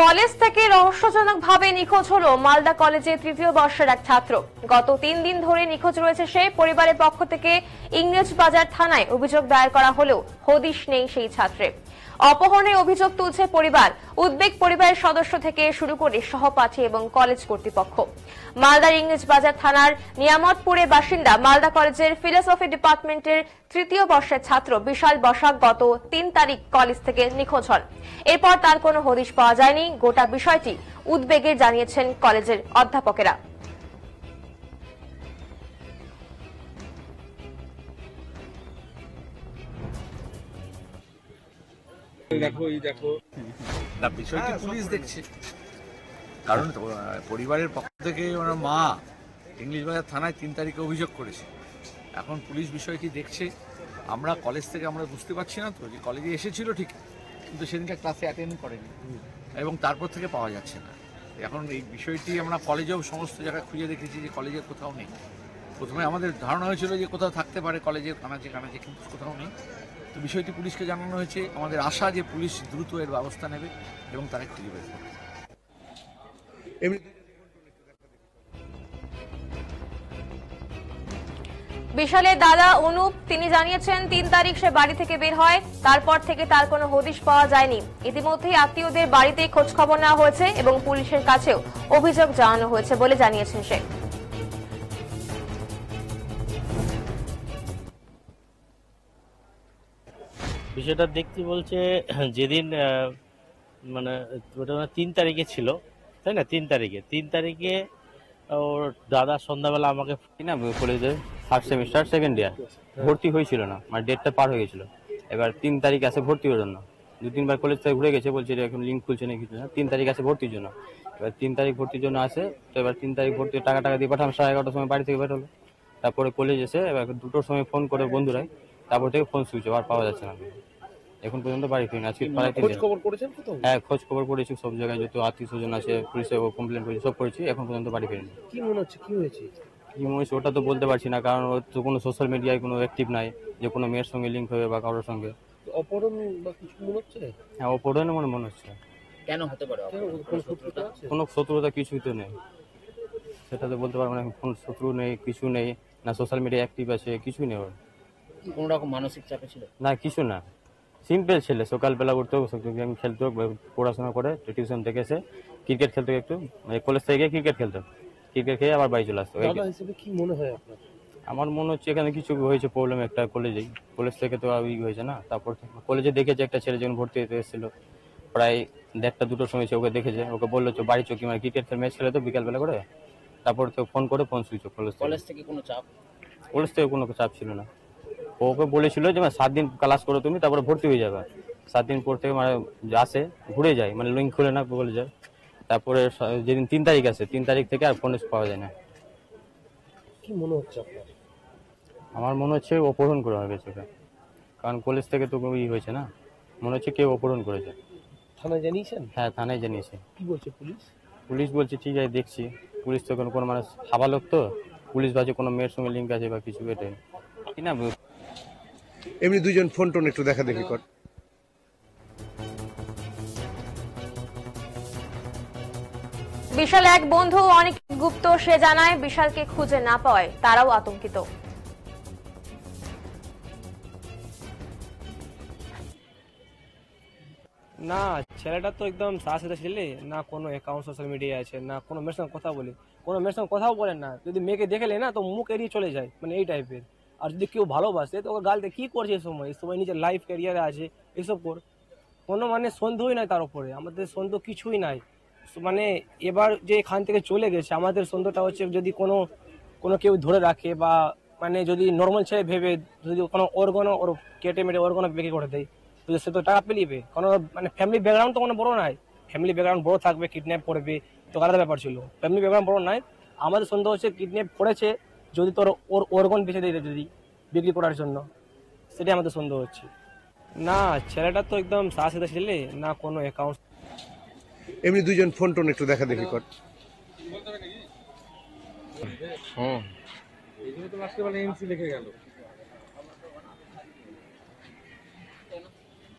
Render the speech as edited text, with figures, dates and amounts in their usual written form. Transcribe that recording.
College থেকে রহস্যজনকভাবে নিখোঁজ হলো মালদা কলেজের তৃতীয় বর্ষের এক ছাত্র। গত ৩ দিন ধরে নিখোঁজ রয়েছে সে। পরিবারের পক্ষ থেকে ইংরেজবাজার থানায় অভিযোগ দায়ের করা হলেও হদিশ নেই সেই ছাত্রের। অপহরণের অভিযোগ তুলছে পরিবার। উদ্বেগ পরিবারের সদস্য থেকে শুরু করে সহপাঠী এবং কলেজ কর্তৃপক্ষ। মালদার ইংরেজবাজার থানার নিয়ামতপুরের বাসিন্দা মালদা কলেজের ফিলোসফি ডিপার্টমেন্টের তৃতীয় বর্ষের ছাত্র বিশাল বসাক গত ৩ তারিখ কলেজ থেকে নিখোঁজ হন। এরপর তার কোনো হদিশ পাওয়া যায়নি। গোটা বিষয়টি উদ্বেগের জানিয়েছেন কলেজের অধ্যাপকেরা। বিষয়টি পুলিশ দেখছে, কারণ পরিবারের পক্ষ থেকে ওনার মা ইংলিশবাজার থানায় ৩ তারিখে অভিযোগ করেছে। এখন পুলিশ বিষয়টি দেখছে। আমরা কলেজ থেকে আমরা বুঝতে পারছি না তো যে কলেজে এসেছিল ঠিক, কিন্তু সেদিনটা ক্লাসে অ্যাটেন্ড করেনি এবং তারপর থেকে পাওয়া যাচ্ছে না। এখন এই বিষয়টি আমরা কলেজেও সমস্ত জায়গায় খুঁজে দেখেছি যে কলেজের কোথাও নেই। প্রথমে আমাদের ধারণা হয়েছিল যে কোথাও থাকতে পারে কলেজের কানাচে, কিন্তু কোথাও নেই। তো বিষয়টি পুলিশকে জানানো হয়েছে। আমাদের আশা যে পুলিশ দ্রুত এর ব্যবস্থা নেবে এবং তারা খুঁজে বের করবে। বিশালের দাদা অনুপ তিনি জানিয়েছেন ৩ তারিখ সে বাড়ি থেকে বের হয়, তারপর থেকে তার কোনো হদিশ পাওয়া যায়নি। ইতিমধ্যেই আত্মীয়দের বাড়িতে খোঁজ খবর নেওয়া হয়েছে এবং পুলিশের কাছেও অভিযোগ জানানো হয়েছে বলে জানিয়েছেন সে। বিষয়টা দেখতে বলছে যেদিন মানে ওটা ৩ তারিখে ছিল, তাই না? ৩ তারিখে ওর দাদা সন্ধ্যাবেলা আমাকে না কলেজে ফার্স্ট সেমিস্টার সেকেন্ড ইয়ার ভর্তি হয়েছিল না, মানে ডেটটা পার হয়ে গেছিলো। এবার ৩ তারিখ আসে ভর্তি হওয়ার জন্য। ২-৩ বার কলেজ থেকে ঘুরে গেছে, বলছে এখন লিঙ্ক খুলছে না কিছু না। ৩ তারিখ আসে ভর্তির জন্য। এবার ৩ তারিখ ভর্তির জন্য আসে। তো এবার ৩ তারিখ ভর্তি টাকা দিয়ে পাঠাম। 11:30টার সময় বাড়ি থেকে বের হলো। তারপরে কলেজ এসে এবার 2টোর সময় ফোন করে বন্ধুরাই, তারপর থেকে ফোন সুইচ অফ, আর পাওয়া যাচ্ছে না। এখন পর্যন্ত বাড়ি ফিরিনি। আজকে খোঁজ খবর করেছেন? হ্যাঁ, খোঁজ খবর করেছি সব জায়গায়, যত আত্মীয় স্বজন আছে পুলিশে কমপ্লেন করেছি, সব করেছি, এখন পর্যন্ত বাড়ি ফিরিনি। কি মনে হচ্ছে কি হয়েছে ওটা তো বলতে পারছি না, কারণ ওর তো কোনো সোশ্যাল মিডিয়ায় কোনো অ্যাক্টিভ নাই যে কোনো মেয়ের সঙ্গে লিঙ্ক হবে বা কারোর সঙ্গে। অপহরণ বা কিছু মনে হচ্ছে? হ্যাঁ, অপহরণের মনে হচ্ছে। কেন হতে পারে? কোনো শত্রুতা কিছুই তো নেই, সেটা তো বলতে পারবো না। কোনো শত্রু নেই, কিছু নেই, না সোশ্যাল মিডিয়া অ্যাক্টিভ আছে, কিছুই নেই ওর। কোন রকম মানসিক চাপে ছিল? না, কিছু না, সিম্পল ছেলে। সকালবেলা উঠতো, গেম খেলতো, পড়াশোনা করে, টিউশন থেকে এসে ক্রিকেট খেলতো, একটু মানে কলেজ থেকে গিয়ে ক্রিকেট খেলতো, ক্রিকেট খেয়ে আবার বাড়ি চলে আসতো। দাদা হিসেবে কি মনে হয় আপনার? আমার মনে হচ্ছে এখানে কিছু হয়েছে, প্রবলেম একটা কলেজেই। কলেজ থেকে তো হয়েছে না। তারপর কলেজে দেখেছে একটা ছেলে যখন ভর্তি হতে এসেছিল, প্রায় 1:30-2টোর সময় সে ওকে দেখেছে। ওকে বললো বাড়ি চোখি, মানে ক্রিকেট ম্যাচ খেলে তো বিকালবেলা করে। তারপর তো ফোন করে ফোন সুইচ অফ। কলেজ থেকে কোনো চাপ? কলেজ থেকে কোনো চাপ ছিল না। ওকে বলেছিল যে 7 দিন ক্লাস করো তুমি, তারপরে ভর্তি হয়ে যাবে। 7 দিন পর থেকে মানে আসে, ঘুরে যায়, মানে লিঙ্ক খুলে না বলে যায়। তারপরে যেদিন 3 তারিখ আসে, 3 তারিখ থেকে আর ফোন পাওয়া যায় না। কি মনে হচ্ছে আপনার? আমার মনে হচ্ছে অপহরণ করা হবে সেটা, কারণ কলেজ থেকে তো হয়েছে না। মনে হচ্ছে কেউ অপহরণ করেছে। থানায় জানিয়েছেন? হ্যাঁ, থানায় জানিয়েছে। কি বলছে পুলিশ? পুলিশ বলছে ঠিক আছে, দেখছি। পুলিশ তো কোনো মানুষ হাবালোক, তো পুলিশ ভাবছে কোনো মেয়ের সঙ্গে লিঙ্ক আছে বা কিছু, এটাই কি না। এমনি দুইজন ফোন টোন একটু দেখা দেখি কর। বিশাল এক বন্ধু অনেক গুপ্ত সে জানায়, বিশালকে খুঁজে না পাওয়ায় তারাও আতঙ্কিত। না, ছেলেটা তো একদম সাহসিতা ছেলে না, কোনো অ্যাকাউন্ট সোশ্যাল মিডিয়া আছে না, কোনো মেয়ের সঙ্গে কথা বলে, কোনো মেয়ের সঙ্গে কথাও বলেন না। যদি মেয়েকে দেখলে না তো মুখ এড়িয়ে চলে যায়, মানে এই টাইপের। আর যদি কেউ ভালোবাসে তো ওকে গালতে কি করছে এই সময় নিজের লাইফ ক্যারিয়ারে আছে, এইসব কর। কোনো মানে সন্দেহই নাই তার উপরে, আমাদের সন্দেহ কিছুই নাই। মানে এবার যে এখান থেকে চলে গেছে, আমাদের সন্দেহটা হচ্ছে যদি কোনো কেউ ধরে রাখে বা মানে যদি নর্মাল ছেলে ভেবে যদি কোনো ওর কেটে মেটে ওর কোনো বিক্রি করে দেয়, তো সে তো টাকা পেলিবে। কারণ মানে ফ্যামিলি ব্যাকগ্রাউন্ড তো কোনো বড় নাই। ফ্যামিলি ব্যাকগ্রাউন্ড বড় থাকবে, কিডন্যাপ করবে তো আলাদা ব্যাপার ছিল। ফ্যামিলি ব্যাকগ্রাউন্ড বড় নাই। আমাদের সন্দেহ হচ্ছে কিডন্যাপ করেছে, যদি তোর ওর অর্গান বেঁচে দিয়ে যদি বিক্রি করার জন্য, সেটাই আমাদের সন্দেহ হচ্ছে। না, ছেলেটা তো একদম সাহসিতা ছেলে না, কোনো অ্যাকাউন্ট। এমনি দুইজন ফোন টোন একটু দেখা দেখি কর। এই জন্য তো আজকে এমসি লিখে গেল।